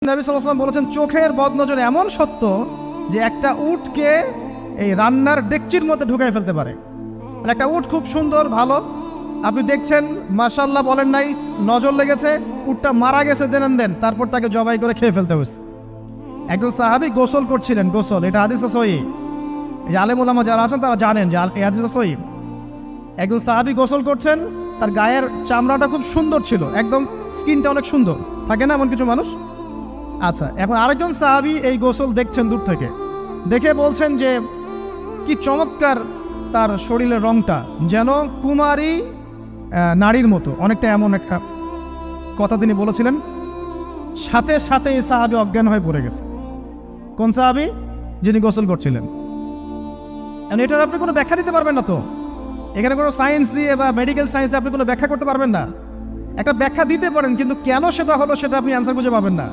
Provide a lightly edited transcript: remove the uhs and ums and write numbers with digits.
নবী সাল্লাল্লাহু আলাইহি ওয়াসাল্লাম বলেছেন চোখের বদনজর এমন সত্য যে একটা উটকে এই রান্নার ডেকচির মধ্যে ঢুকাই ফেলতে পারে। মানে একটা উট খুব সুন্দর ভালো, আপনি দেখছেন মাশাআল্লাহ বলেন নাই, নজর লেগেছে, উটটা মারা গেছে দেন তারপর তাকে জবাই করে খেয়ে ফেলতে হয়েছে। একজন সাহাবী গোসল করছিলেন, গোসল, এটা হাদিস সহিহ, এই আলেম ওলামা যারা আছেন তারা জানেন যে এই হাদিস সহিহ। একজন সাহাবী গোসল করছেন, তার গায়ের চামড়াটা খুব সুন্দর ছিল, একদম স্কিনটা অনেক সুন্দর থাকে না এমন কিছু মানুষ। আচ্ছা, এখন আরেকজন সাহাবী এই গোসল দেখছেন দূর থেকে, দেখে বলছেন যে কি চমৎকার তার শরীরের রংটা, যেন কুমারী নারীর মতো, অনেকটা এমন একটা কথা তিনি বলেছিলেন। সাথে সাথে এই সাহাবী অজ্ঞান হয়ে পড়ে গেছে। কোন সাহাবী? যিনি গোসল করছিলেন। এটার আপনি কোনো ব্যাখ্যা দিতে পারবেন না, তো এখানে কোনো সায়েন্স দিয়ে বা মেডিকেল সায়েন্স দিয়ে আপনি কোনো ব্যাখ্যা করতে পারবেন না। একটা ব্যাখ্যা দিতে পারেন, কিন্তু কেন সেটা হলো সেটা আপনি অ্যান্সার খুঁজে পাবেন না।